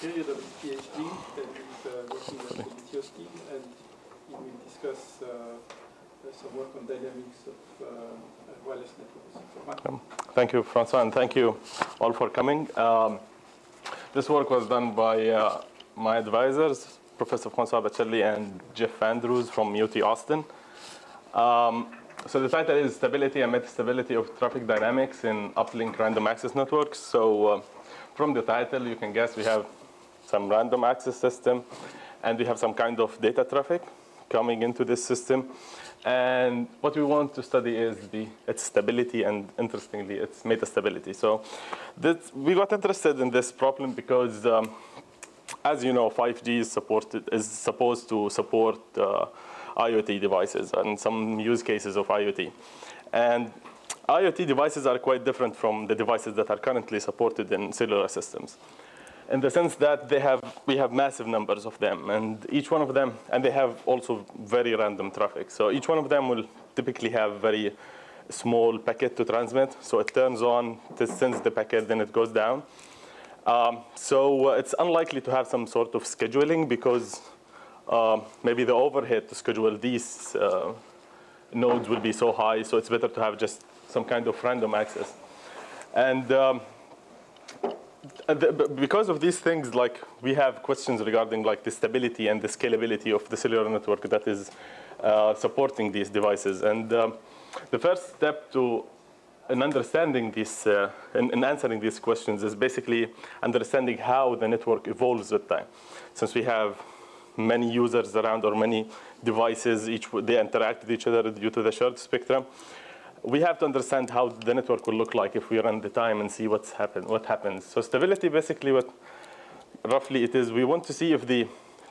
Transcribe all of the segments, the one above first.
period of his PhD that he's working with your team, and he will discuss some work on dynamics of wireless networks. Thank you, Francois, and thank you all for coming. This work was done by my advisors, Professor Francois Bacelli and Jeff Andrews from UT Austin. So the title is Stability and Metastability of Traffic Dynamics in Uplink Random Access Networks. So from the title, you can guess we have some random access system, and we have some kind of data traffic coming into this system. And what we want to study is its stability, and interestingly, its metastability. So we got interested in this problem because, as you know, 5G is supposed to support IoT devices and some use cases of IoT. And IoT devices are quite different from the devices that are currently supported in cellular systems, in the sense that we have massive numbers of them, and each one of them, and they have also very random traffic. So each one of them will typically have very small packet to transmit. So it turns on, it sends the packet, then it goes down. So it's unlikely to have some sort of scheduling, because maybe the overhead to schedule these nodes will be so high, so it's better to have just some kind of random access. And because of these things, like, we have questions regarding like the stability and the scalability of the cellular network that is supporting these devices. And the first step in understanding this, in answering these questions, is basically understanding how the network evolves with time. Since we have many users around, or many devices, they interact with each other due to the shared spectrum, we have to understand how the network will look like if we run the time and see what happens. So stability, basically, what roughly it is, we want to see if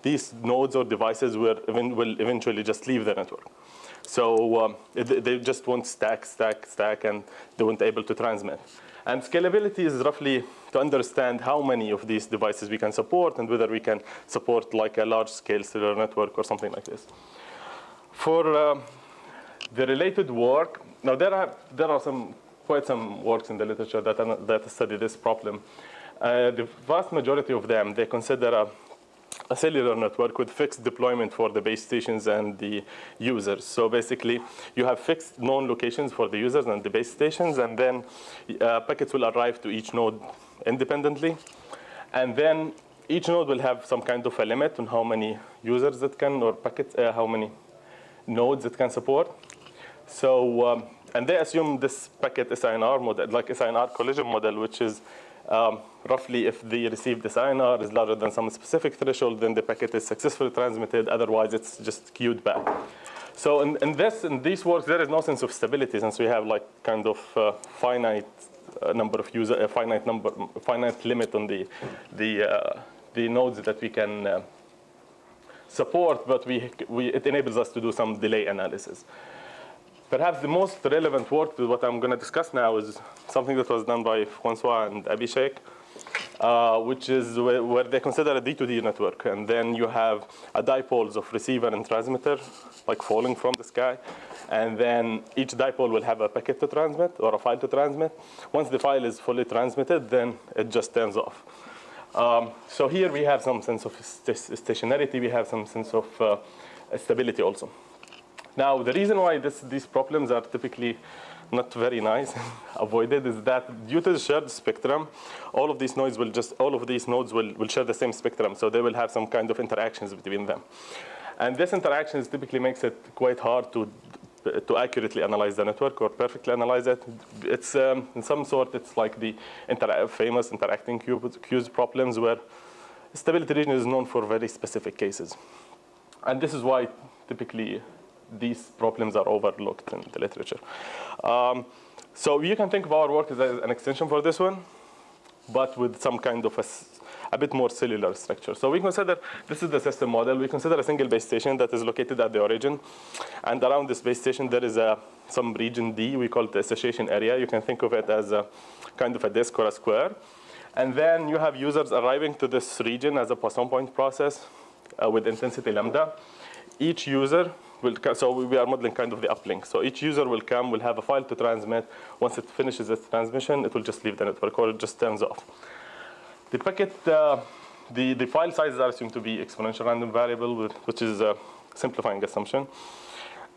these nodes or devices will eventually just leave the network. So they just won't stack, and they won't be able to transmit. And scalability is roughly to understand how many of these devices we can support, and whether we can support like a large-scale cellular network or something like this. For the related work, now there are quite some works in the literature that study this problem. The vast majority of them, they consider a cellular network with fixed deployment for the base stations and the users. So basically, you have fixed known locations for the users and the base stations, and then packets will arrive to each node independently. And then each node will have some kind of a limit on how many users it can, or packets, how many nodes it can support. So, and they assume this packet SINR model, like SINR collision model, which is roughly if the received SINR is larger than some specific threshold, then the packet is successfully transmitted. Otherwise, it's just queued back. So in these works, there is no sense of stability, since we have like kind of finite number of users, a finite limit on the nodes that we can support. But it enables us to do some delay analysis. Perhaps the most relevant work to what I'm going to discuss now is something that was done by Francois and Abhishek, which is where they consider a D2D network. And then you have a dipoles of receiver and transmitter, like falling from the sky. And then each dipole will have a packet to transmit, or a file to transmit. Once the file is fully transmitted, then it just turns off. So here we have some sense of stationarity. We have some sense of stability also. Now, the reason why these problems are typically not very nice avoided is that due to the shared spectrum, all of these nodes will share the same spectrum, so they will have some kind of interactions between them. And this interactions typically makes it quite hard to accurately analyze the network or perfectly analyze it. It's in some sort, it's like the famous interacting queues problems, where stability region is known for very specific cases. And this is why typically these problems are overlooked in the literature. So you can think of our work as an extension for this one, but with some kind of a bit more cellular structure. So we consider, this is the system model. We consider a single base station that is located at the origin. And around this base station, there is some region D. We call it the association area. You can think of it as a kind of a disk or a square. And then you have users arriving to this region as a Poisson point process with intensity lambda. Each user so we are modeling kind of the uplink. So each user will have a file to transmit. Once it finishes its transmission, it will just leave the network, or it just turns off. The packet the file sizes are assumed to be exponential random variable, which is a simplifying assumption.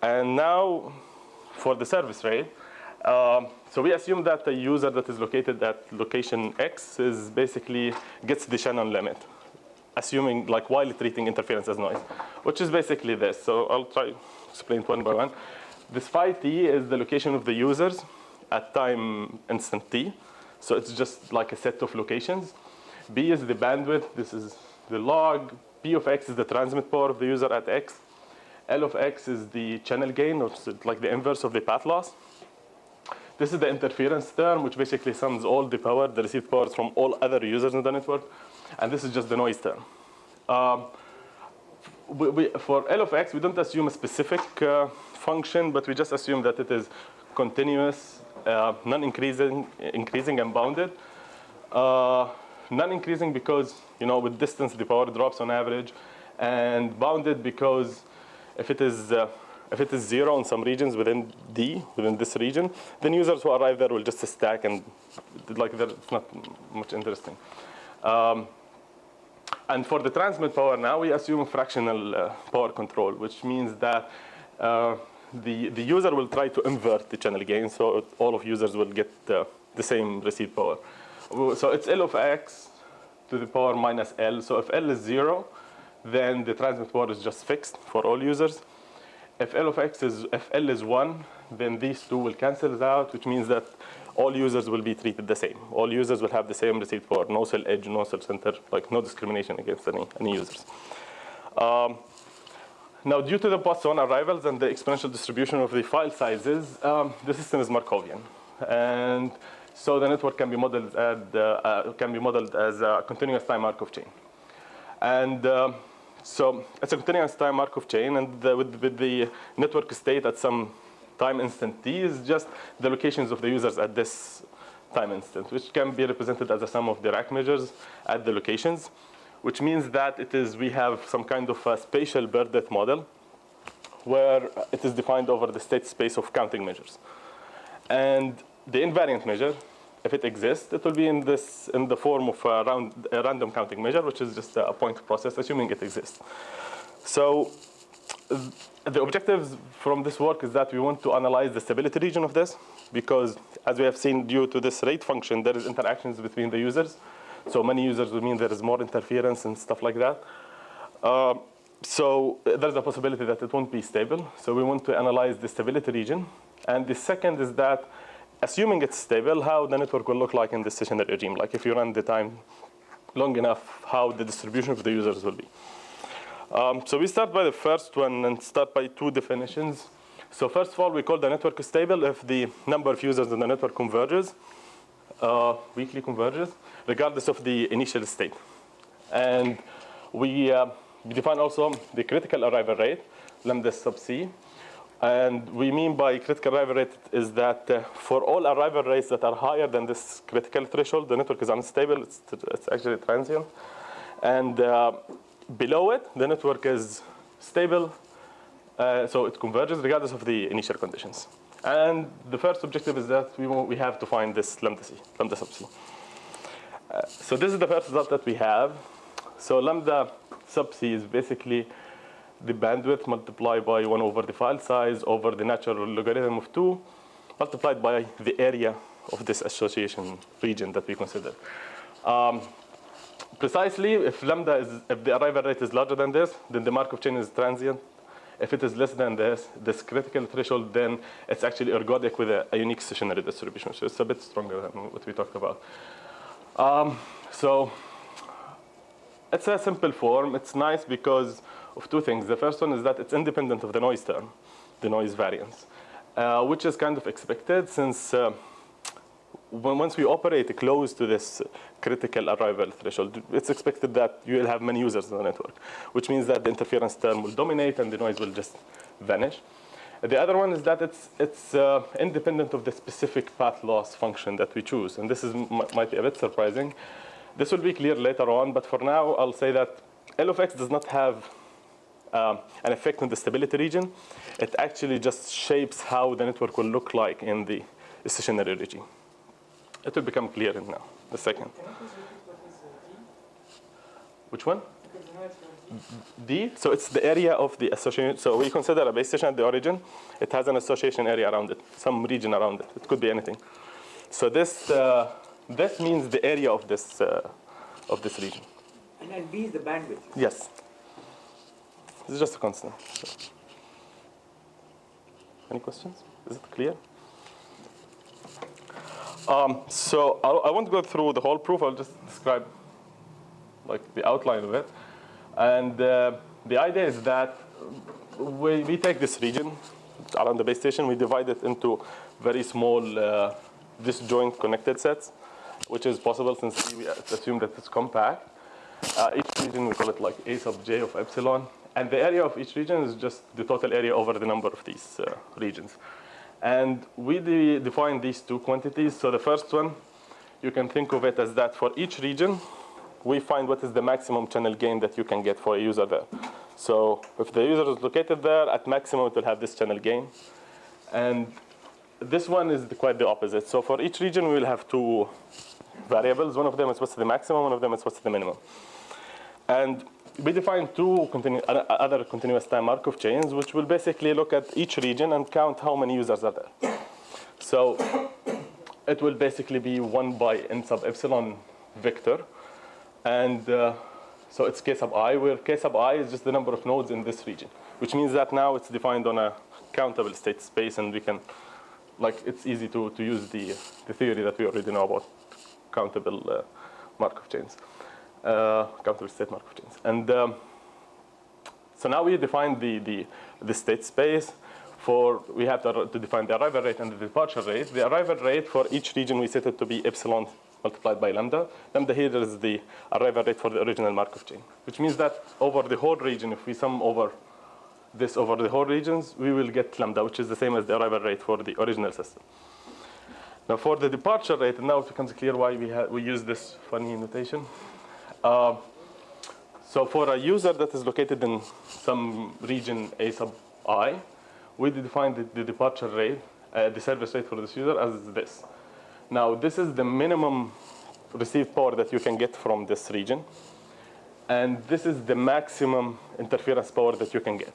And now for the service rate, so we assume that the user that is located at location X is basically gets the Shannon limit, assuming like while treating interference as noise, which is basically this. So I'll try to explain it one by one. This phi t is the location of the users at time instant t. So it's just like a set of locations. B is the bandwidth. This is the log. P of x is the transmit power of the user at x. L of x is the channel gain, or like the inverse of the path loss. This is the interference term, which basically sums all the power, the received powers from all other users in the network. And this is just the noise term. For L of x, we don't assume a specific function, but we just assume that it is continuous, non-increasing, increasing, and bounded. Non-increasing because, with distance, the power drops on average. And bounded because if it is 0 in some regions within D, within this region, then users who arrive there will just stack and it's not much interesting. And for the transmit power now, we assume fractional power control, which means that the user will try to invert the channel gain, so all of users will get the same received power. So it's L of x to the power minus L. So if L is 0, then the transmit power is just fixed for all users. If L is 1, then these two will cancel out, which means that all users will be treated the same. All users will have the same received power, no cell edge, no cell center, like no discrimination against any users. Now, due to the Poisson arrivals and the exponential distribution of the file sizes, the system is Markovian. And so the network can be modeled as a continuous time Markov chain. And so it's a continuous time Markov chain, and with the network state at some time instant t is just the locations of the users at this time instant, which can be represented as a sum of Dirac measures at the locations, which means that we have some kind of a spatial birth-death model where it is defined over the state space of counting measures. And the invariant measure, if it exists, it will be in the form of a random counting measure, which is just a point process, assuming it exists. So the objectives from this work is that we want to analyze the stability region of this, because as we have seen, due to this rate function, there is interactions between the users. So many users would mean there is more interference and stuff like that. So there's a possibility that it won't be stable. So we want to analyze the stability region. And the second is that, assuming it's stable, how the network will look like in this stationary regime. Like if you run the time long enough, how the distribution of the users will be. So we start by the first one and start by two definitions. So first of all, we call the network stable if the number of users in the network converges, weakly converges, regardless of the initial state. And we define also the critical arrival rate, lambda sub c. And we mean by critical arrival rate is that for all arrival rates that are higher than this critical threshold, the network is unstable. It's actually transient. And below it, the network is stable. So it converges regardless of the initial conditions. And the first objective is that we have to find this lambda sub c. So this is the first result that we have. So lambda sub c is basically the bandwidth multiplied by 1 over the file size over the natural logarithm of 2 multiplied by the area of this association region that we consider. Precisely, if the arrival rate is larger than this, then the Markov chain is transient. If it is less than this critical threshold, then it's actually ergodic with a unique stationary distribution. So it's a bit stronger than what we talked about. So it's a simple form. It's nice because of two things. The first one is that it's independent of the noise term, the noise variance, which is kind of expected since once we operate close to this critical arrival threshold, it's expected that you will have many users in the network, which means that the interference term will dominate and the noise will just vanish. The other one is that it's independent of the specific path loss function that we choose. And this might be a bit surprising. This will be clear later on, but for now, I'll say that L of x does not have an effect on the stability region. It actually just shapes how the network will look like in the stationary regime. It will become clear in now, the second. Which one? D. So it's the area of the association. So we consider a base station at the origin. It has an association area around it, some region around it. It could be anything. So this means the area of this region. And B is the bandwidth. Yes. This is just a constant. So. Any questions? Is it clear? So I won't go through the whole proof. I'll just describe like the outline of it. And the idea is that we take this region around the base station, we divide it into very small disjoint connected sets, which is possible since we assume that it's compact. Each region, we call it like A sub j of epsilon. And the area of each region is just the total area over the number of these regions. And we define these two quantities. So the first one, you can think of it as that for each region, we find what is the maximum channel gain that you can get for a user there. So if the user is located there, at maximum it will have this channel gain. And this one is quite the opposite. So for each region, we will have two variables. One of them is what's the maximum, one of them is what's the minimum. And we define two other continuous time Markov chains, which will basically look at each region and count how many users are there. So it will basically be 1 by n sub epsilon vector. And so it's k sub I, where k sub I is just the number of nodes in this region, which means that now it's defined on a countable state space, and we can, like, it's easy to use the theory that we already know about countable Markov chains. Countable state Markov chains. And so now we define the state space. We have to define the arrival rate and the departure rate. The arrival rate for each region, we set it to be epsilon multiplied by lambda. Lambda here is the arrival rate for the original Markov chain, which means that over the whole region, if we sum over this over the whole regions, we will get lambda, which is the same as the arrival rate for the original system. Now for the departure rate, and now it becomes clear why we use this funny notation. So for a user that is located in some region A sub I, we define the departure rate, the service rate for this user as this. Now this is the minimum received power that you can get from this region. And this is the maximum interference power that you can get,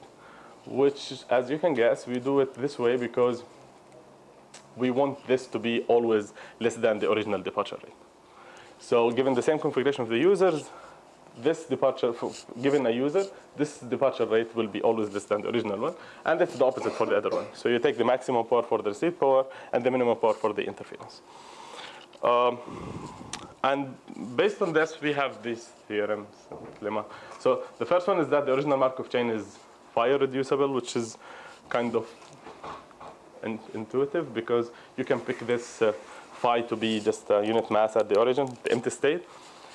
which, as you can guess, we do it this way because we want this to be always less than the original departure rate. So given the same configuration of the users, given a user, this departure rate will be always less than the original one. And that's the opposite for the other one. So you take the maximum power for the received power and the minimum power for the interference. And based on this, we have these theorems and lemma. So the first one is that the original Markov chain is phi reducible, which is kind of intuitive because you can pick this phi to be just a unit mass at the origin, the empty state.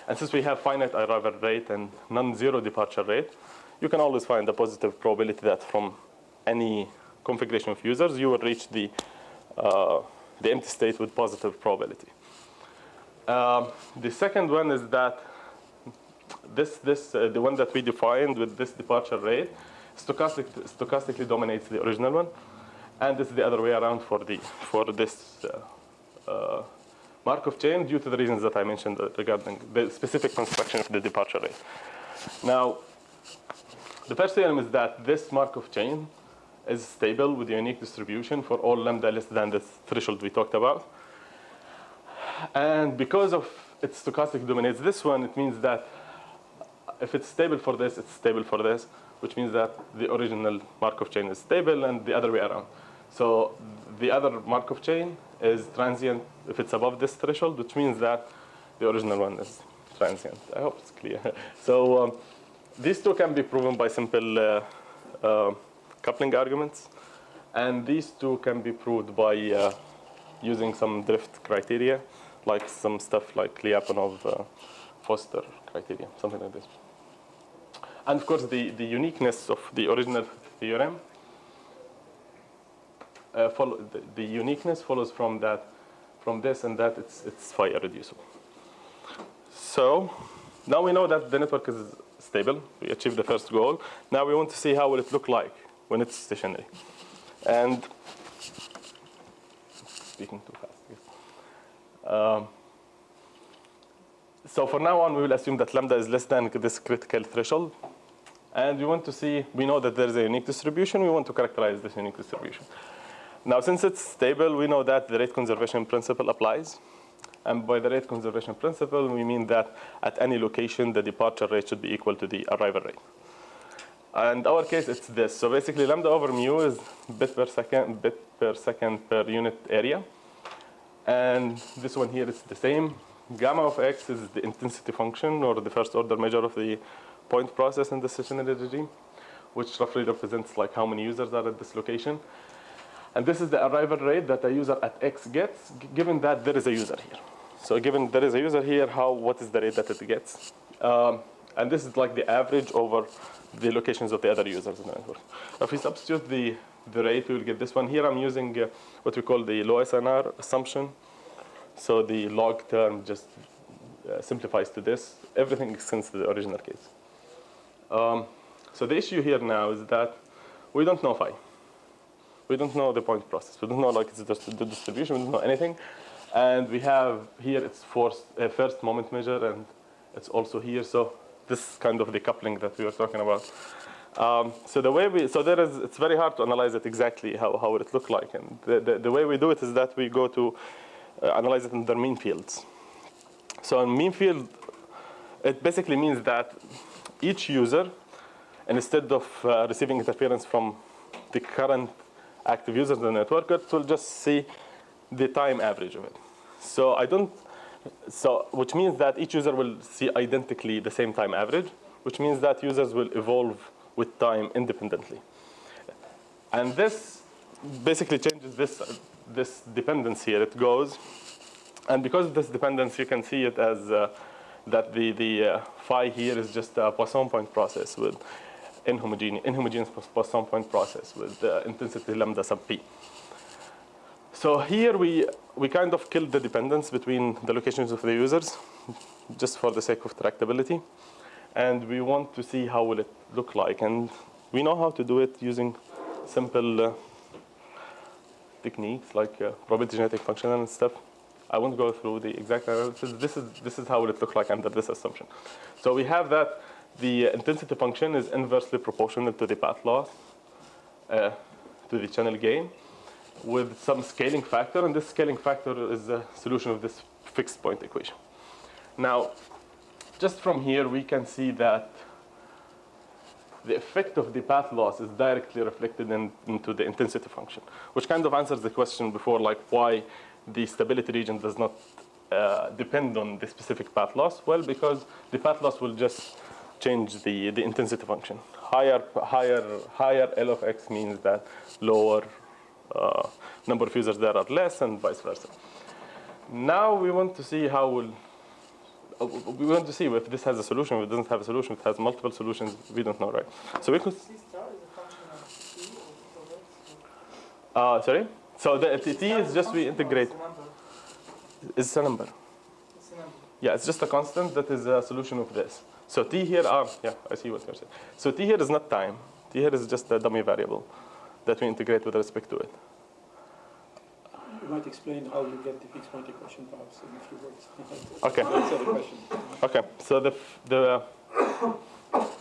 And since we have finite arrival rate and non-zero departure rate, you can always find a positive probability that from any configuration of users, you will reach the empty state with positive probability. The second one is that the one that we defined with this departure rate stochastically dominates the original one, and it's the other way around for this Markov chain due to the reasons that I mentioned regarding the specific construction of the departure rate. Now, the first theorem is that this Markov chain is stable with a unique distribution for all lambda less than the threshold we talked about. And because of its stochastic dominates this one, it means that if it's stable for this, it's stable for this, which means that the original Markov chain is stable and the other way around. So the other Markov chain is transient if it's above this threshold, which means that the original one is transient. I hope it's clear. So these two can be proven by simple coupling arguments. And these two can be proved by using some drift criteria, like some stuff like Lyapunov Foster criteria, something like this. And of course, the uniqueness of the original theorem, the uniqueness follows from this and that it's phi irreducible. So now we know that the network is stable. We achieved the first goal. Now we want to see how will it look like when it's stationary. And speaking too fast. So for now on, we will assume that lambda is less than this critical threshold. And we want to see, we know that there is a unique distribution. We want to characterize this unique distribution. Now, since it's stable, we know that the rate conservation principle applies. And by the rate conservation principle, we mean that at any location, the departure rate should be equal to the arrival rate. And in our case, it's this. So basically, lambda over mu is bit per second per unit area. And this one here is the same. Gamma of x is the intensity function, or the first order measure of the point process in the stationary regime, which roughly represents like how many users are at this location. And this is the arrival rate that a user at x gets, given that there is a user here. So given there is a user here, what is the rate that it gets? And this is like the average over the locations of the other users in the network. If we substitute the rate, we will get this one. Here I'm using what we call the low SINR assumption. So the log term just simplifies to this. Everything extends to the original case. So the issue here now is that we don't know phi. We don't know the point process. We don't know like it's the distribution. We don't know anything. And we have here it's first moment measure, and it's also here. So this kind of decoupling that we were talking about. So the way it's very hard to analyze it exactly how it look like. And the way we do it is that we go to analyze it in their mean fields. So in mean field, it basically means that each user, instead of receiving interference from the current active users in the network, it will just see the time average of it. Which means that each user will see identically the same time average, which means that users will evolve with time independently. And this basically changes this dependence here. It goes, and because of this dependence, you can see it as that the phi here is just a Poisson point process with inhomogeneous Poisson point process with intensity lambda sub p. So here we kind of killed the dependence between the locations of the users, just for the sake of tractability. And we want to see how will it look like. And we know how to do it using simple techniques like probability genetic function and stuff. I won't go through the exact analysis. This is how will it look like under this assumption. So we have that the intensity function is inversely proportional to the path loss, to the channel gain, with some scaling factor, and this scaling factor is the solution of this fixed point equation. Now, just from here, we can see that the effect of the path loss is directly reflected into the intensity function, which kind of answers the question before, like why the stability region does not depend on the specific path loss. Well, because the path loss will just change the intensity function. Higher L of x means that lower number of users there are less, and vice versa. Now we want to see we want to see if this has a solution, if it doesn't have a solution, if it has multiple solutions, we don't know, right? So we could. C star is a function of t or x? Sorry? So the t is just we integrate. It's a number. It's a number. Yeah, it's just a constant that is a solution of this. So t here yeah, I see what you're saying. So t here is not time. T here is just a dummy variable that we integrate with respect to it. You might explain how you get the fixed point equation, perhaps, in a few words. Okay. Answer the question. Okay. So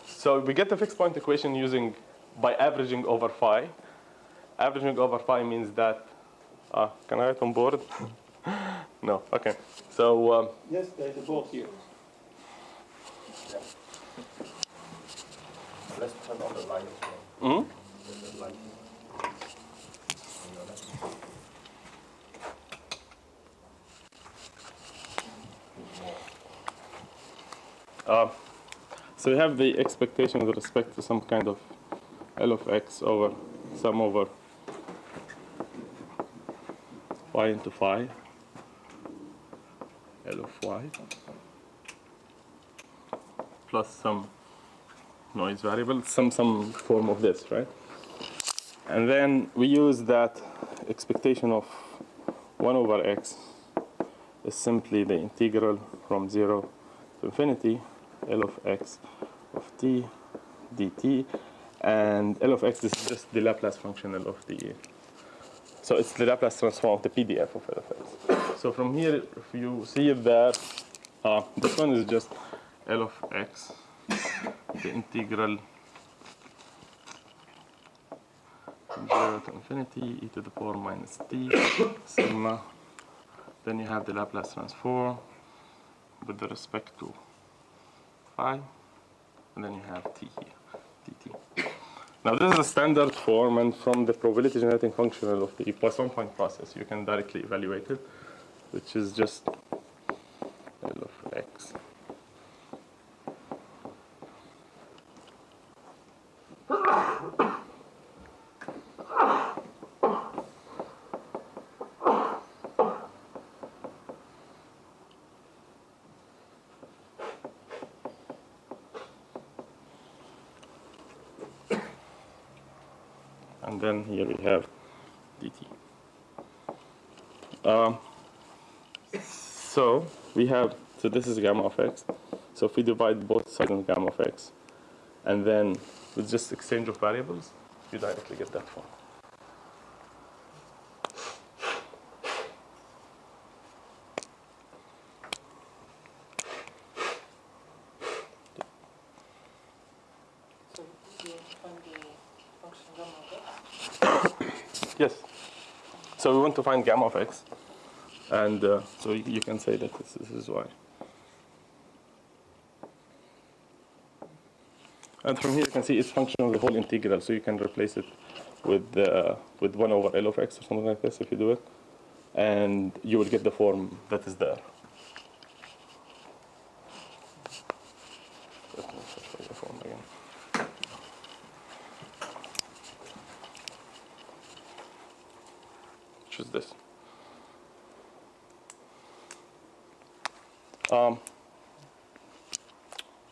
so we get the fixed point equation by averaging over phi. Averaging over phi means that. Can I write on board? No. Okay. So. Yes, there's a board here. Let's turn on the light as Hmm? well. The light. So we have the expectation with respect to some kind of L of x over sum over y into phi, L of y, plus some noise variable, some form of this, right? And then we use that expectation of 1 over x is simply the integral from 0 to infinity L of x of t dt, and L of x is just the Laplace function of the. So it's the Laplace transform of the PDF of L of x. So from here, if you see that This one is just L of x, the integral 0 to infinity e to the power minus t sigma. Then you have the Laplace transform with respect to phi, and then you have t here, dt. Now this is a standard form, and from the probability generating function of the Poisson point process, you can directly evaluate it, which is just L of x. And then here we have dt. So this is gamma of x. So if we divide both sides of gamma of x, and then with just exchange of variables, you directly get that form. So you find the function gamma of x? Yes. So we want to find gamma of x, and so you can say that this is why. And from here you can see it's function of the whole integral, so you can replace it with 1 over L of x or something like this if you do it, and you will get the form that is there. Let me show you the form again. Which is this.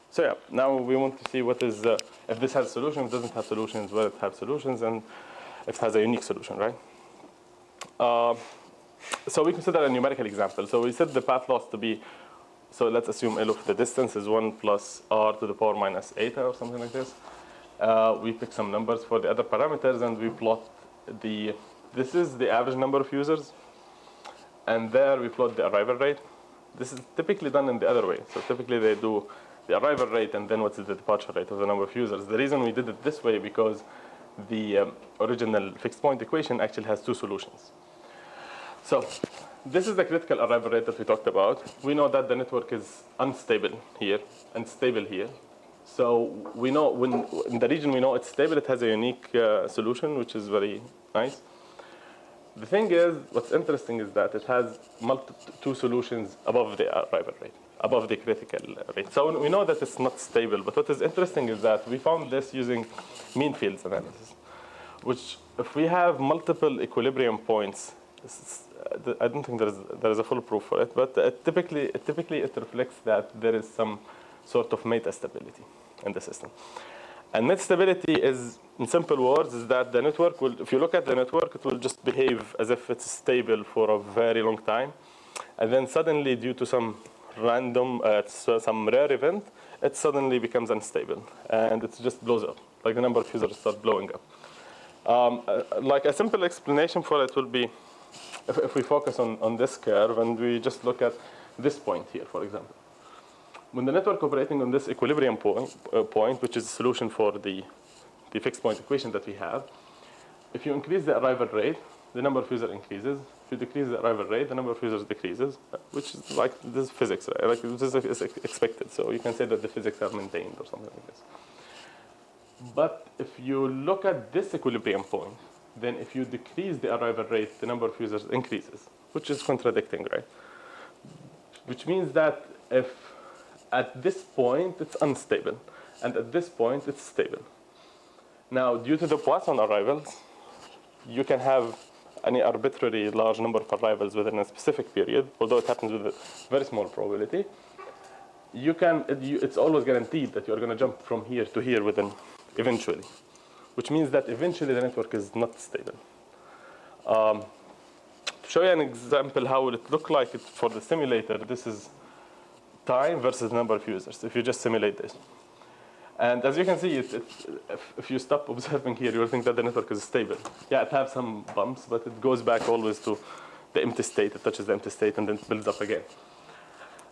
So yeah, now we want to see what is, if this has solutions, doesn't have solutions, whether it has solutions, and if it has a unique solution, right? So we consider a numerical example. So we set the path loss to be, so let's assume L of the distance is 1 plus r to the power minus eta or something like this. We pick some numbers for the other parameters, and we plot this is the average number of users, and there we plot the arrival rate. This is typically done in the other way. So typically they do the arrival rate and then what's the departure rate of the number of users. The reason we did it this way because the original fixed point equation actually has two solutions. So this is the critical arrival rate that we talked about. We know that the network is unstable here and stable here. So we know when in the region we know it's stable, it has a unique solution, which is very nice. The thing is, what's interesting is that it has two solutions above the arrival rate, above the critical rate. So we know that it's not stable, but what is interesting is that we found this using mean fields analysis, which if we have multiple equilibrium points, I don't think there is a full proof for it, but typically it reflects that there is some sort of metastability in the system. And metastability is, in simple words, is that the network will, if you look at the network, it will just behave as if it's stable for a very long time. And then suddenly, due to some random, some rare event, it suddenly becomes unstable. And it just blows up. Like the number of users start blowing up. Like a simple explanation for it will be, if we focus on this curve and we just look at this point here, for example. When the network operating on this equilibrium point, which is a solution for the fixed point equation that we have, if you increase the arrival rate, the number of users increases. If you decrease the arrival rate, the number of users decreases, which is like this is physics, right? Like this is expected. So you can say that the physics are maintained or something like this. But if you look at this equilibrium point, then if you decrease the arrival rate, the number of users increases, which is contradicting, right? Which means that if at this point it's unstable, and at this point it's stable. Now, due to the Poisson arrivals, you can have any arbitrary large number of arrivals within a specific period, although it happens with a very small probability. It's always guaranteed that you're going to jump from here to here within eventually, which means that eventually the network is not stable. To show you an example how will it look like for the simulator, this is time versus number of users, if you just simulate this. And as you can see, if you stop observing here, you'll think that the network is stable. Yeah, it has some bumps, but it goes back always to the empty state. It touches the empty state and then builds up again.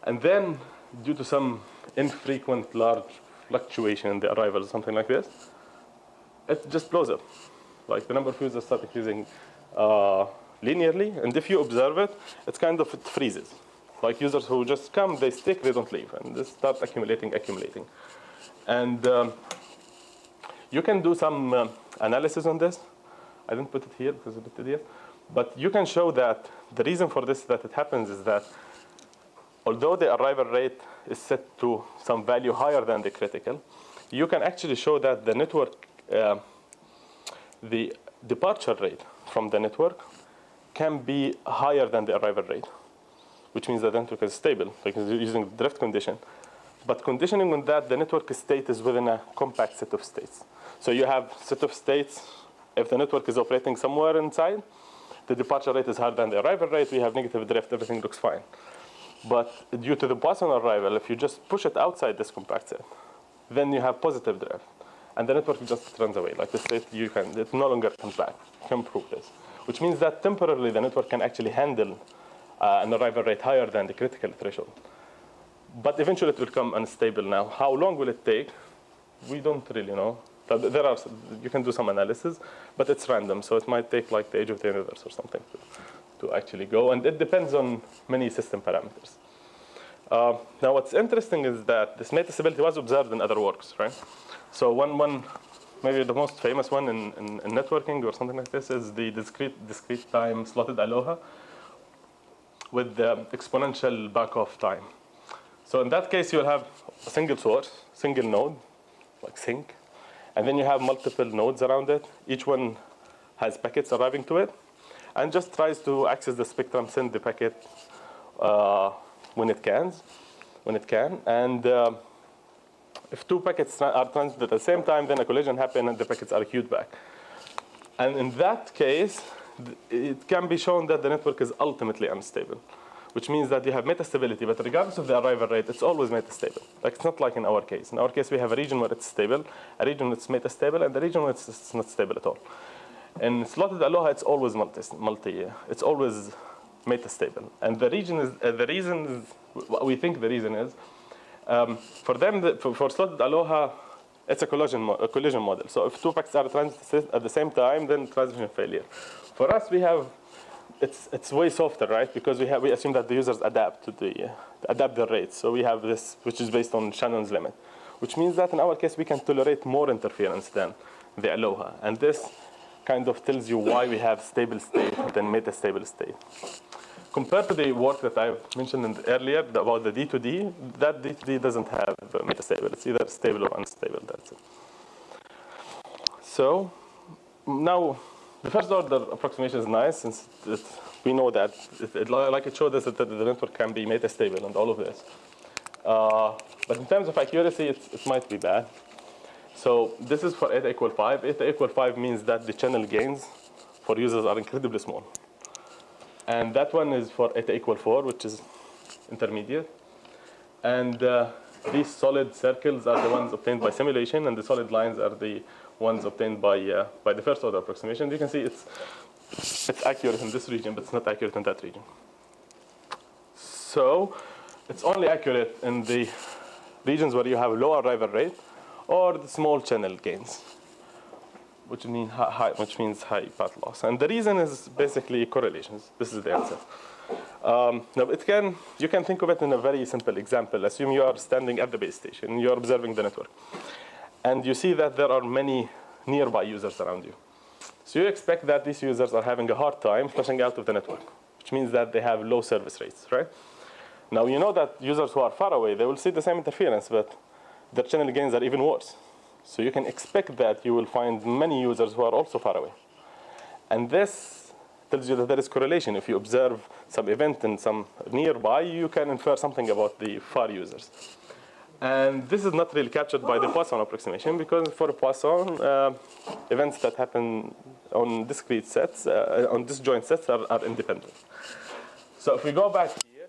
And then, due to some infrequent large fluctuation in the arrival or something like this, it just blows up. Like the number of users start increasing linearly, and if you observe it, it's kind of, it freezes. Like users who just come, they stick, they don't leave, and they start accumulating. And you can do some analysis on this. I didn't put it here because it's a bit tedious, but you can show that the reason for this that it happens is that although the arrival rate is set to some value higher than the critical, you can actually show that the network, the departure rate from the network can be higher than the arrival rate, which means that the network is stable, like using the drift condition. But conditioning on that, the network state is within a compact set of states. So you have set of states, if the network is operating somewhere inside, the departure rate is higher than the arrival rate, we have negative drift, everything looks fine. But due to the Poisson arrival, if you just push it outside this compact set, then you have positive drift. And the network just runs away. Like the state, it no longer comes back. You can prove this. Which means that temporarily the network can actually handle an arrival rate higher than the critical threshold. But eventually it will become unstable now. How long will it take? We don't really know. You can do some analysis, but it's random. So it might take like the age of the universe or something to actually go. And it depends on many system parameters. Now what's interesting is that this metastability was observed in other works, right? So one maybe the most famous one in networking or something like this is the discrete time slotted aloha with the exponential back-off time. So in that case, you'll have a single source, single node, like sink, and then you have multiple nodes around it. Each one has packets arriving to it, and just tries to access the spectrum, send the packet when it can. And if two packets are transmitted at the same time, then a collision happens and the packets are queued back. And in that case, it can be shown that the network is ultimately unstable, which means that you have metastability, but regardless of the arrival rate, it's always metastable. Like, it's not like in our case. In our case, we have a region where it's stable, a region where it's metastable, and a region where it's not stable at all. In slotted aloha, it's always it's always metastable. And the reason is, what we think the reason is, for slotted aloha, it's a collision model. So if two packets are transited at the same time, then transition failure. For us, we have, it's way softer, right? Because we assume that the users adapt their rates. So we have this, which is based on Shannon's limit, which means that in our case, we can tolerate more interference than the aloha. And this kind of tells you why we have stable state than metastable state. Compared to the work that I mentioned earlier about the D2D, that D2D doesn't have metastable. It's either stable or unstable, that's it. So now, the first order approximation is nice, since we know that, like it showed us that the network can be metastable and all of this. But in terms of accuracy, it might be bad. So this is for eta equal 5. Eta equal 5 means that the channel gains for users are incredibly small. And that one is for eta equal 4, which is intermediate. And these solid circles are the ones obtained by simulation, and the solid lines are the ones obtained by the first order approximation. You can see it's accurate in this region, but it's not accurate in that region. So it's only accurate in the regions where you have low arrival rate or the small channel gains, which means high path loss. And the reason is basically correlations. This is the answer. Now you can think of it in a very simple example. Assume you are standing at the base station, you are observing the network, and you see that there are many nearby users around you. So you expect that these users are having a hard time flushing out of the network, which means that they have low service rates, right? Now you know that users who are far away, they will see the same interference, but their channel gains are even worse. So you can expect that you will find many users who are also far away. And this tells you that there is correlation. If you observe some event in some nearby, you can infer something about the far users. And this is not really captured by the Poisson approximation, because for Poisson, events that happen on discrete sets, on disjoint sets are independent. So if we go back here,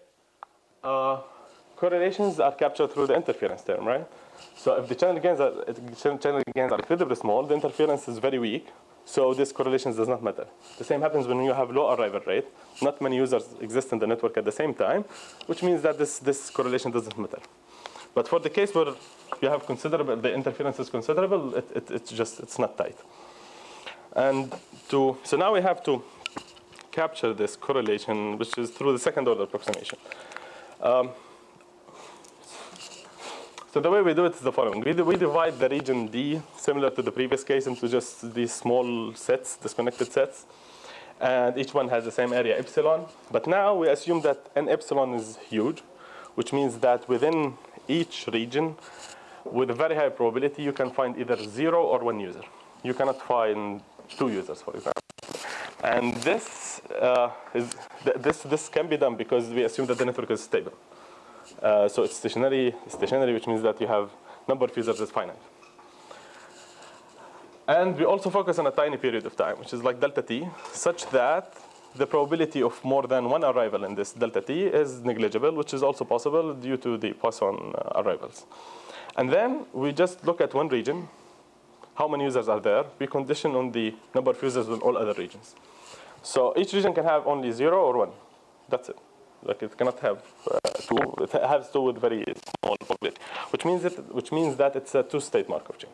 correlations are captured through the interference term, right? So if the channel gains are incredibly small, the interference is very weak. So this correlation does not matter. The same happens when you have low arrival rate. Not many users exist in the network at the same time, which means that this correlation doesn't matter. But for the case where you have considerable, the interference is considerable, it's not tight. And so now we have to capture this correlation, which is through the second order approximation. So the way we do it is the following. We divide the region D, similar to the previous case, into just these small sets, disconnected sets. And each one has the same area epsilon. But now we assume that n epsilon is huge, which means that within each region, with a very high probability, you can find either 0 or 1 user. You cannot find 2 users, for example. And this can be done because we assume that the network is stable. So it's stationary, which means that you have number of users is finite. And we also focus on a tiny period of time, which is like delta t, such that the probability of more than one arrival in this delta t is negligible, which is also possible due to the Poisson arrivals. And then we just look at one region, how many users are there. We condition on the number of users in all other regions. So each region can have only 0 or 1. That's it. Like it cannot have 2. It has 2 with very small probability, which means that it's a two-state Markov chain.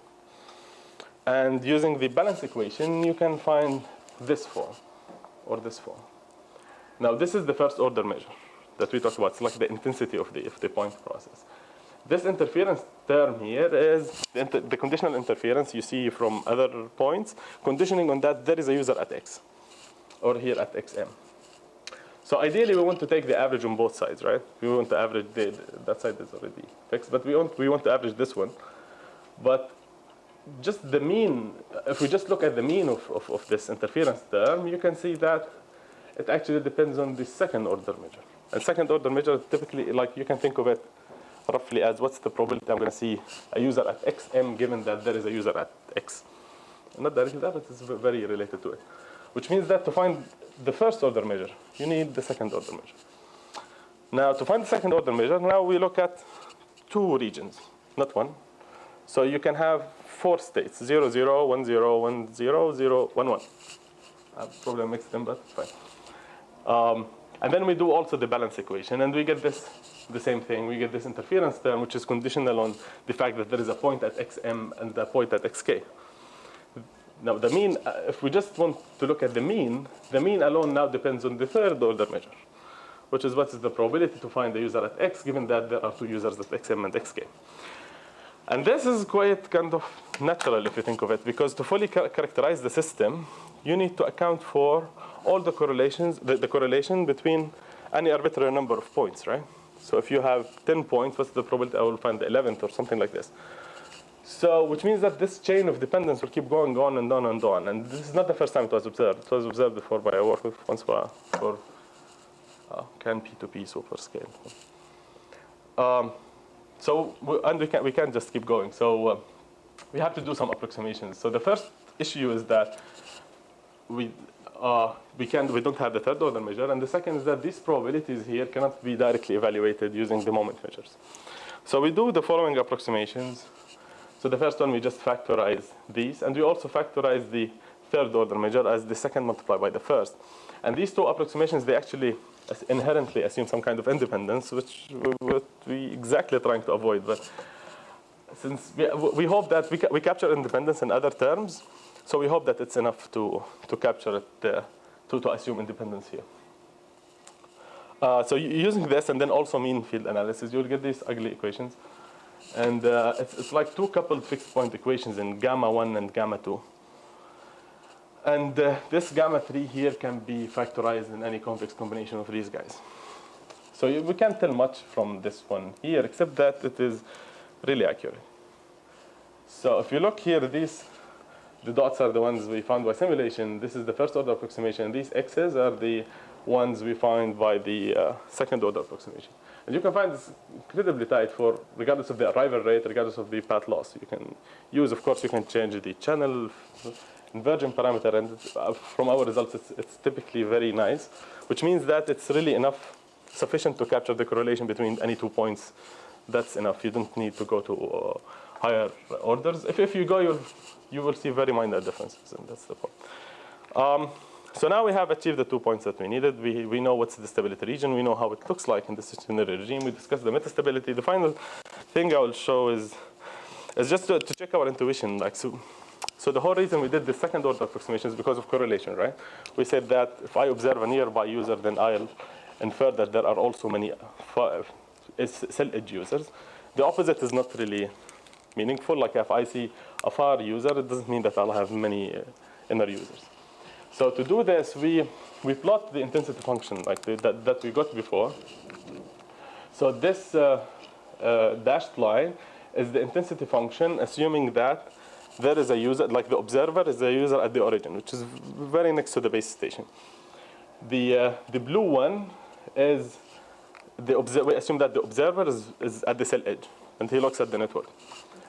And using the balance equation, you can find this form or this form. Now this is the first order measure that we talked about. It's like the intensity of the point process. This interference term here is the conditional interference you see from other points, conditioning on that there is a user at x, or here at xm. So ideally, we want to take the average on both sides, right? We want to average that side is already fixed, but we want to average this one. But just the mean, if we just look at the mean of this interference term, you can see that it actually depends on the second order measure. And second order measure typically, like you can think of it roughly as what's the probability I'm going to see a user at xm given that there is a user at x. Not directly that, but it's very related to it. Which means that to find the first order measure, you need the second order measure. Now to find the second order measure, now we look at 2 regions, not 1. So you can have 4 states, 0, 0, 1, 0, 1, 0, 0, 1, 1. I probably mixed them, but it's fine. And then we do also the balance equation, and we get the same thing. We get this interference term, which is conditional on the fact that there is a point at xm and a point at xk. Now the mean, if we just want to look at the mean alone now depends on the third order measure, which is what is the probability to find the user at x given that there are 2 users at xm and xk. And this is quite kind of natural if you think of it, because to fully characterize the system, you need to account for all the correlations, the correlation between any arbitrary number of points, right? So if you have 10 points, what's the probability I will find the 11th or something like this? So, which means that this chain of dependence will keep going on and on and on. And this is not the first time it was observed. It was observed before by a work with Francois for CAN P2P super scale. We can't just keep going. So we have to do some approximations. So the first issue is that we don't have the third order measure, and the second is that these probabilities here cannot be directly evaluated using the moment measures. So we do the following approximations. So the first one, we just factorize these, and we also factorize the third order measure as the second multiplied by the first. And these 2 approximations, they actually inherently assume some kind of independence, which we exactly trying to avoid. But since we hope that we capture independence in other terms, so we hope that it's enough to capture it, to assume independence here. So using this and then also mean field analysis, you'll get these ugly equations. And it's like 2 coupled fixed point equations in gamma 1 and gamma 2. And this gamma 3 here can be factorized in any convex combination of these guys. So we can't tell much from this one here, except that it is really accurate. So if you look here, the dots are the ones we found by simulation. This is the first order approximation. These x's are the ones we find by the second order approximation. And you can find this incredibly tight for regardless of the arrival rate, regardless of the path loss. You can use, of course, you can change the channel inversion parameter, and from our results, it's typically very nice, which means that it's really sufficient to capture the correlation between any 2 points. That's enough. You don't need to go to higher orders. If you go, you'll you will see very minor differences, and that's the point. So now we have achieved the 2 points that we needed. We know what's the stability region. We know how it looks like in the SINR regime. We discussed the metastability. The final thing I will show is just to check our intuition. Like so the whole reason we did the second order approximation is because of correlation, right? We said that if I observe a nearby user, then I'll infer that there are also many cell edge users. The opposite is not really meaningful. Like if I see a far user, it doesn't mean that I'll have many inner users. So to do this, we plot the intensity function like that we got before. So this dashed line is the intensity function, assuming that there is a user, like the observer is a user at the origin, which is very next to the base station. The blue one is we assume that the observer is at the cell edge, and he looks at the network.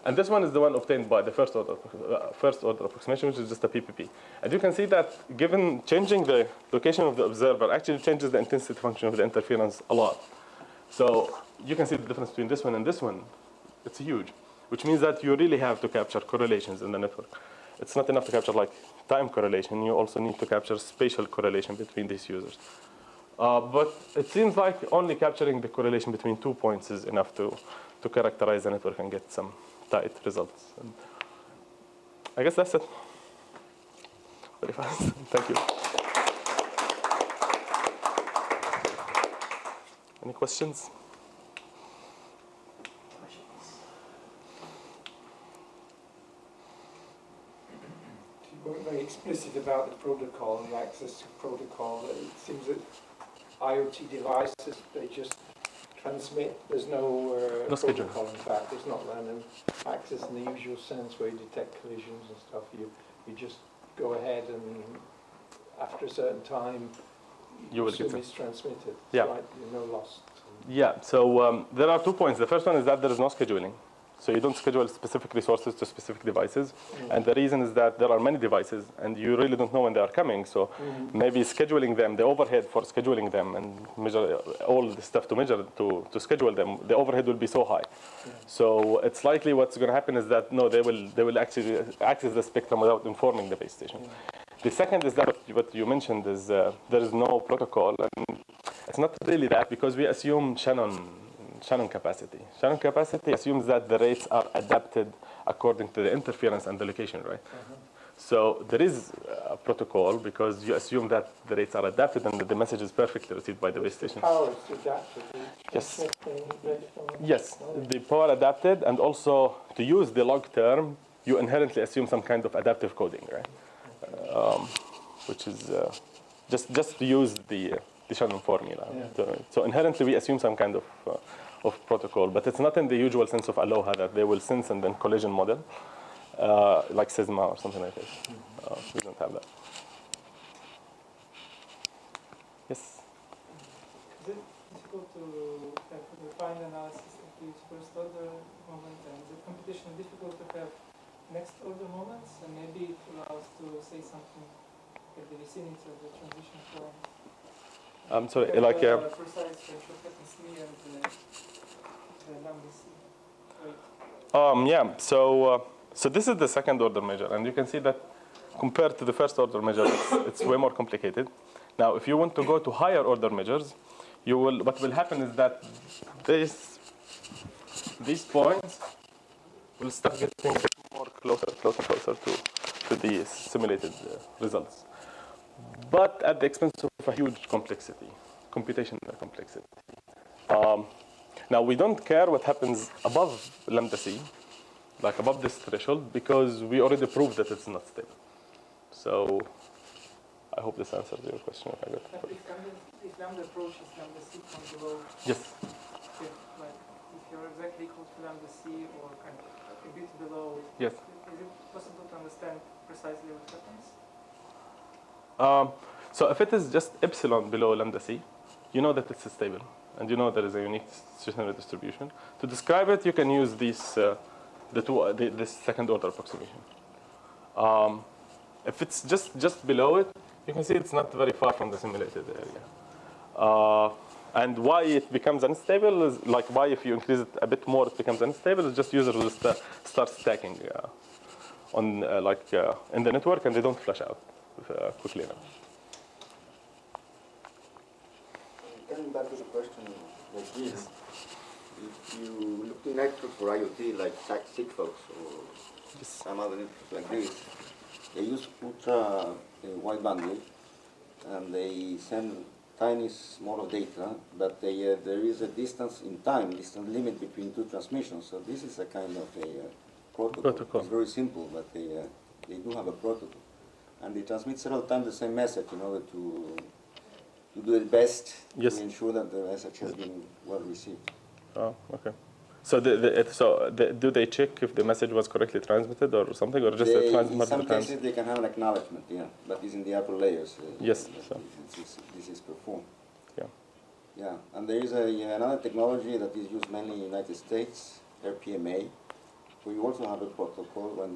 And this one is the one obtained by the first order approximation, which is just a PPP. And you can see that given changing the location of the observer actually changes the intensity function of the interference a lot. So you can see the difference between this one and this one. It's huge, which means that you really have to capture correlations in the network. It's not enough to capture like time correlation. You also need to capture spatial correlation between these users. But it seems like only capturing the correlation between 2 points is enough to characterize the network and get some tight results. And I guess that's it. Very fast. Thank you. Any questions? You weren't very explicit about the protocol and the access to protocol. It seems that IoT devices, they just transmit. There's no protocol, in fact. It's not random access in the usual sense where you detect collisions and stuff. You just go ahead and after a certain time, you assume it's transmitted. Yeah. Right? You're no loss. Yeah, so there are 2 points. The first one is that there is no scheduling. So you don't schedule specific resources to specific devices. And the reason is that there are many devices and you really don't know when they are coming. So maybe scheduling them, the overhead for scheduling them and measure all the stuff to measure to schedule them, the overhead will be so high. So it's likely what's going to happen is that no, they will actually access the spectrum without informing the base station. The second is that what you mentioned is there is no protocol, and it's not really that because we assume Shannon capacity. Shannon capacity assumes that the rates are adapted according to the interference and the location, right? So there is a protocol because you assume that the rates are adapted and that the message is perfectly received by the base station. Power is adapted. Yes. Yes, the power adapted, and also to use the log term, you inherently assume some kind of adaptive coding, right? Which is just to use the Shannon formula. So inherently we assume some kind of protocol, but it's not in the usual sense of Aloha that they will sense and then collision model, like SISMA or something like this. We don't have that. Yes? Is it difficult to have a refined analysis of these first order moments, and is it computationally difficult to have next order moments, and maybe it allows to say something at the vicinity of the transition point? I'm sorry, like precise ratio frequency and the lambda c. yeah. So this is the second order measure, and you can see that compared to the first order measure, it's way more complicated. Now, if you want to go to higher order measures, what will happen is that these points will start getting more closer to the simulated results, but at the expense of a huge complexity, computational complexity. Now, we don't care what happens above lambda c, like above this threshold, because we already proved that it's not stable. So I hope this answers your question. If I got it. If lambda approaches lambda c from below, yes. If you're exactly equal to lambda c or kind of a bit below, yes. Is it possible to understand precisely what happens? So if it is just epsilon below lambda c, you know that it's stable, and you know there is a unique stationary distribution. To describe it, you can use this second order approximation. If it's just below it, you can see it's not very far from the simulated area. And why it becomes unstable is like why if you increase it a bit more it becomes unstable is just users will start stacking on in the network, and they don't flush out quickly enough. Coming back to the question like this, if you look to network for IoT like Sigfox or some other networks like this, they use ultra wide bandwidth, and they send tiny small of data, but there is a distance in time, distance limit between two transmissions. So this is a kind of a protocol. It's very simple, but they do have a protocol. And they transmit several times the same message in order to do it best to ensure that the message has been well received. Oh, okay. So do they check if the message was correctly transmitted or something, or just a transmit? In some cases they can have an acknowledgement, but it's in the upper layers. Yes. So. This is performed. Yeah. Yeah, and there is another technology that is used mainly in the United States, RPMA, where you also have a protocol when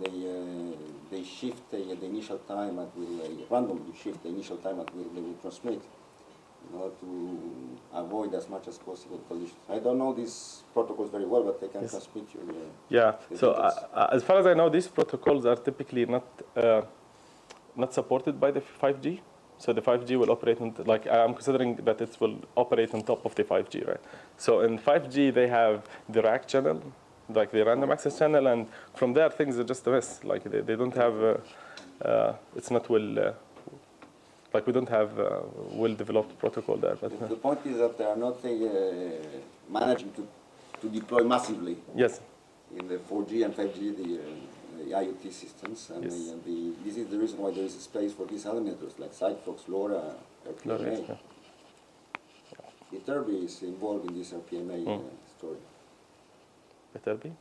they shift the initial time at will, randomly shift the initial time at will they will transmit, in order to avoid as much as possible collisions. I don't know these protocols very well, but they can transmit your So as far as I know, these protocols are typically not supported by the 5G. So the 5G will operate on, I'm considering that it will operate on top of the 5G, right? So in 5G, they have the rack channel, like the random access channel, and from there, things are just a mess. Like they don't have, it's not well, we don't have well-developed protocol there. But the point is that they are not managing to deploy massively. Yes. In the 4G and 5G, the IoT systems, and this is the reason why there is a space for these elementals like Sigfox, LoRa, RPMA. Viterbi is involved in this RPMA story. Viterbi?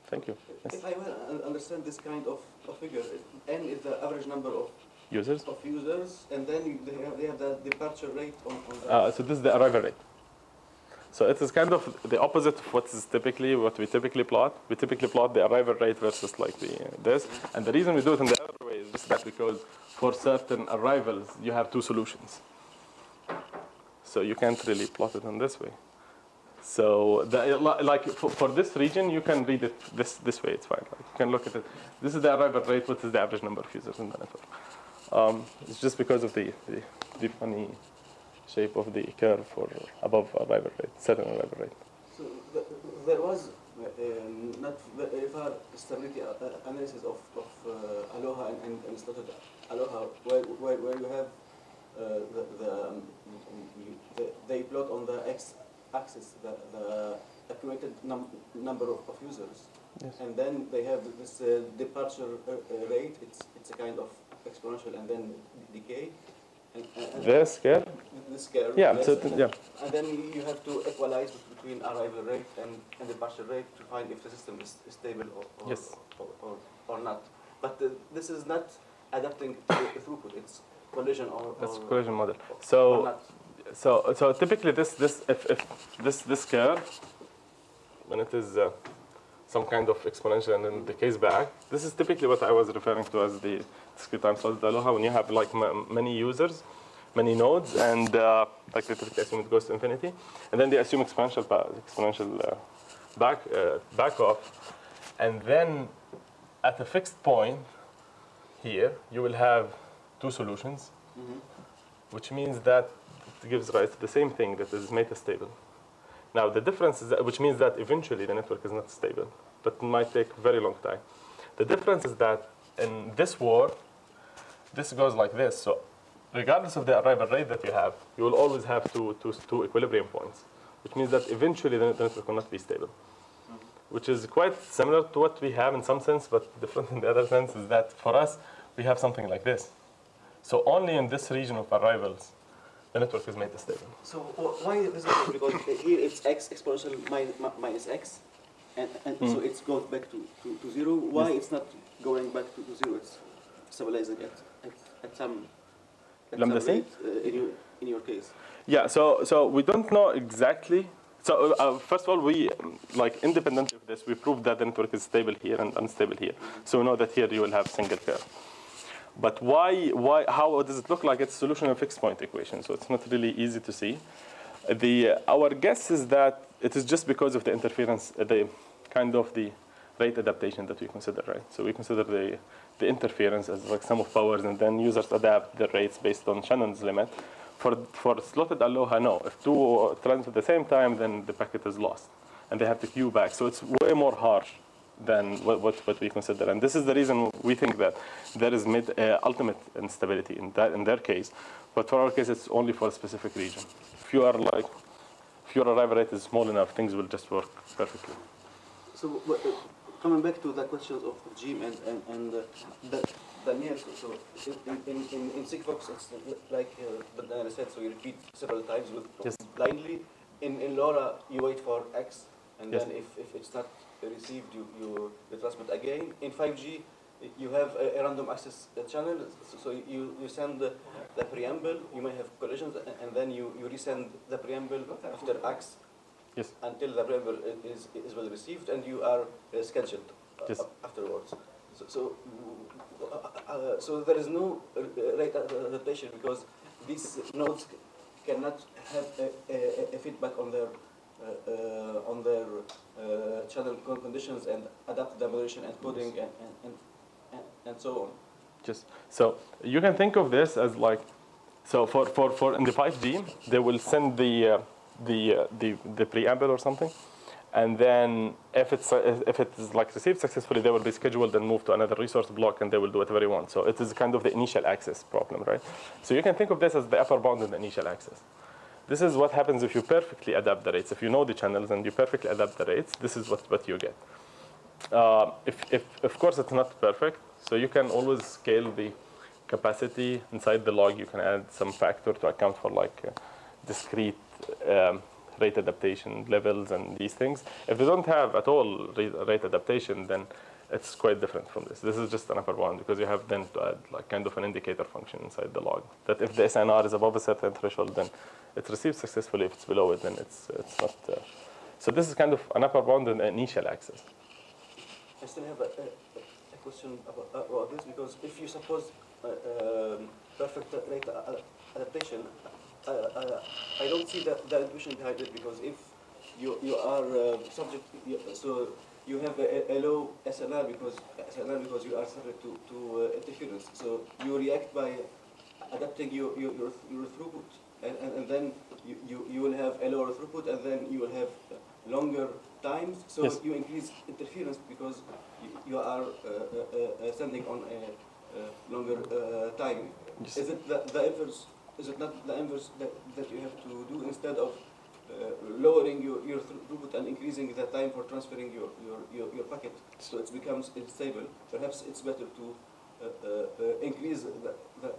Thank you. Yes. If I will understand this kind of figure, N is the average number of users, and then they have the departure rate on so this is the arrival rate. So it is kind of the opposite of what we typically plot. We typically plot the arrival rate versus this. And the reason we do it in the other way is just that because for certain arrivals, you have two solutions. So you can't really plot it in this way. So for this region, you can read it this way. It's fine. You can look at it. This is the arrival rate. What is the average number of users in the network? It's just because of the funny shape of the curve for above arrival rate, certain arrival rate. So there was not very far stability analysis of Aloha and slotted Aloha, where you have they plot on the x-axis the accumulated number of users, and then they have this departure rate. It's a kind of exponential and then decay. This curve? This curve. Yeah, yes. And then you have to equalize between arrival rate and departure rate to find if the system is stable or not. But this is not adapting to the throughput. It's collision That's collision model. So typically if this curve, when it is some kind of exponential and then decays back, this is typically what I was referring to as the discrete time slotted Aloha, when you have many users, many nodes, and they typically assume it goes to infinity, and then they assume exponential back off, and then at a fixed point here you will have two solutions, which means that it gives rise to the same thing that is metastable. Now the difference is which means that eventually the network is not stable, but it might take a very long time. The difference is that in this war, this goes like this. So regardless of the arrival rate that you have, you will always have two equilibrium points, which means that eventually the network will not be stable, which is quite similar to what we have in some sense, but different in the other sense is that for us, we have something like this. So only in this region of arrivals, the network is metastable. So why is this? Because here it's x exponential minus x, and so it goes back to 0. Why it's not going back to 0? It's stabilizing at some rate in your case. Yeah. So we don't know exactly. So first of all, we independent of this, we proved that the network is stable here and unstable here. So we know that here you will have single curve. But how does it look like? It's a solution of fixed point equation, so it's not really easy to see. Our guess is that it is just because of the interference, the rate adaptation that we consider, right? So we consider the interference as like sum of powers, and then users adapt the rates based on Shannon's limit. For slotted aloha, no. If two transmit at the same time, then the packet is lost, and they have to queue back. So it's way more harsh than what we consider. And this is the reason we think that there is ultimate instability in their case. But for our case, it's only for a specific region. If your arrival rate is small enough, things will just work perfectly. So coming back to the questions of Jim and Daniel, so in Sigfox, it's like Daniel said, so you repeat several times blindly. In LoRa, you wait for X, and then if it's not received, you transmit again. In 5G, you have a random access channel, so you send the preamble, you may have collisions, and then you resend the preamble after X until the preamble is well received, and you are scheduled afterwards. So there is no rate adaptation because these nodes cannot have a feedback on their channel conditions and adapt the modulation and coding and so on. So you can think of this as like, so for in the 5G, they will send the preamble or something, and then if it is like received successfully, they will be scheduled and moved to another resource block, and they will do whatever they want. So it is kind of the initial access problem, right? So you can think of this as the upper bound in the initial access. This is what happens if you perfectly adapt the rates. If you know the channels and you perfectly adapt the rates, this is what you get. If of course it's not perfect, so you can always scale the capacity inside the log. You can add some factor to account for like discrete rate adaptation levels and these things. If they don't have at all rate adaptation, then it's quite different from this. This is just an upper bound because you have then to add like kind of an indicator function inside the log. That if the SINR is above a certain threshold, then it's received successfully. If it's below it, then it's not. So this is kind of an upper bound in the initial access. I still have a question about this because if you suppose perfect rate adaptation, I don't see the intuition behind it because if you are subject, so you have a low SNR because you are subject to interference. So you react by adapting your throughput, and then you will have a lower throughput, and then you will have longer times. So you increase interference because you are sending on a longer time. Is it the inverse? Is it not the inverse that you have to do instead of lowering your throughput and increasing the time for transferring your packet, so it becomes unstable? Perhaps it's better to increase the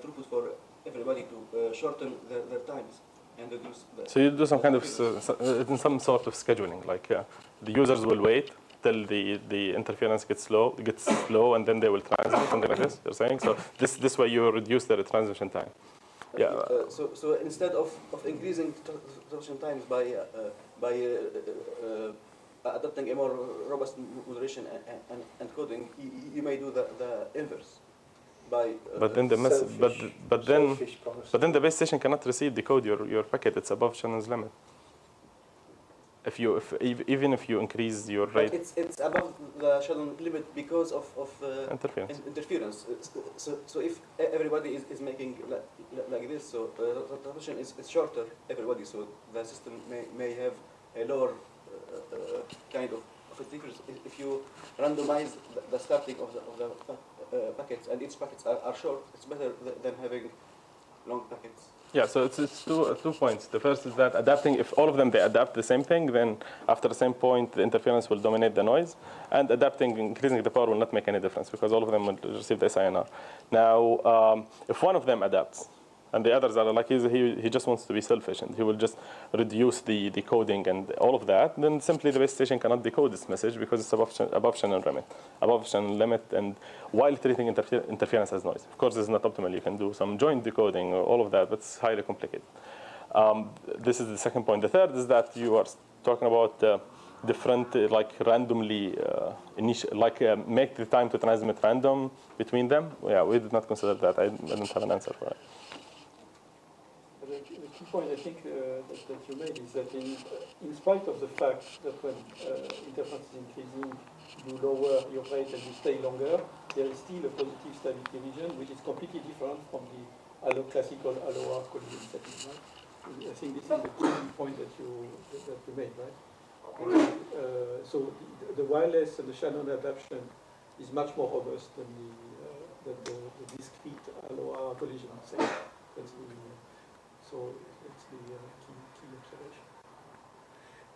throughput for everybody to shorten their times and reduce. So you do some kind of some sort of scheduling, like the users will wait till the interference gets slow, and then they will transmit, something like this. You're saying so. This way you reduce the transmission time. Yeah. So instead of increasing transmission times by adopting a more robust moderation and coding, you may do the inverse. But then the base station cannot decode your packet. It's above Shannon's limit. Even if you increase your rate, it's above the Shannon limit because of interference. So if everybody is making like this, so the transmission is shorter everybody. So the system may have a lower kind of interference. If you randomize the starting of the packets, and each packets are short, it's better than having long packets. Yeah, so it's two points. The first is that adapting, if all of them, they adapt the same thing, then after the same point, the interference will dominate the noise. And adapting, increasing the power will not make any difference because all of them will receive the SINR. Now, if one of them adapts, and the others are like, he just wants to be selfish, and he will just reduce the decoding and all of that, then simply the base station cannot decode this message because it's above Shannon limit, and while treating interference as noise. Of course, this is not optimal. You can do some joint decoding or all of that, but it's highly complicated. This is the second point. The third is that you are talking about different, like randomly, make the time to transmit random between them. Yeah, we did not consider that. I don't have an answer for it. The key point I think that you made is that in spite of the fact that when interference is increasing, you lower your rate and you stay longer, there is still a positive stability region, which is completely different from the classical Allamouri collision setting, right? I think this is the key point that you made, right? So the wireless and the Shannon adaptation is much more robust than the discrete Allamouri collision setting. So it's the key observation.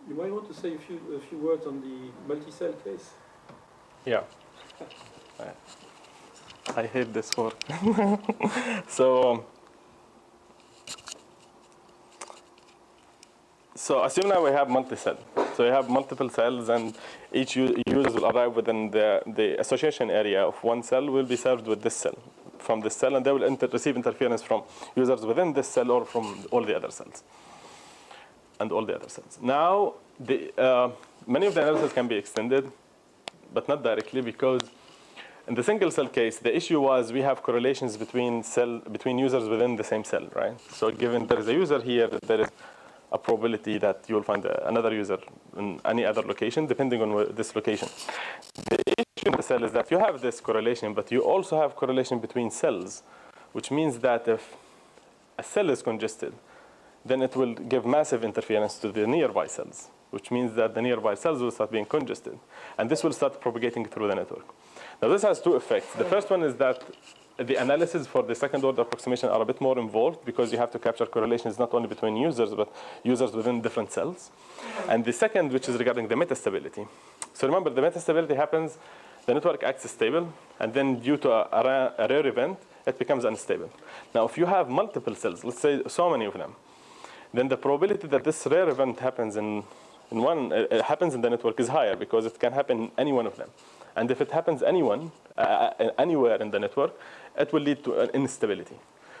You might want to say a few words on the multi-cell case. Yeah. I hate this word. So assume now we have multi-cell. So you have multiple cells, and each user will arrive within the association area of one cell will be served with this cell, from this cell, and they will receive interference from users within this cell or from all the other cells. And all the other cells. Now, many of the analyses can be extended, but not directly, because in the single cell case, the issue was we have correlations between users within the same cell, right? So given there is a user here, there is a probability that you will find another user in any other location, depending on this location. The issue in the cell is that you have this correlation, but you also have correlation between cells, which means that if a cell is congested, then it will give massive interference to the nearby cells, which means that the nearby cells will start being congested. And this will start propagating through the network. Now, this has two effects. The first one is that the analysis for the second order approximation are a bit more involved, because you have to capture correlations not only between users, but users within different cells. And the second, which is regarding the metastability. So remember, the metastability happens, the network acts stable, and then due to a rare event, it becomes unstable. Now, if you have multiple cells, let's say so many of them, then the probability that this rare event happens happens in the network is higher, because it can happen in any one of them. And if it happens anywhere in the network, it will lead to an instability,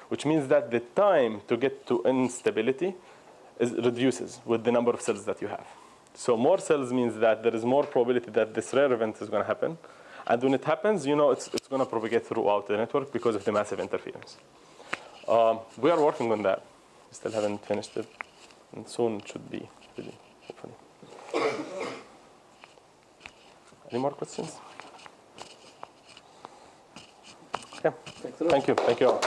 which means that the time to get to instability reduces with the number of cells that you have. So more cells means that there is more probability that this rare event is going to happen. And when it happens, it's going to propagate throughout the network because of the massive interference. We are working on that. We still haven't finished it, and soon it should be ready, hopefully. Any more questions? Okay. Thanks a lot. Thank you. Thank you all.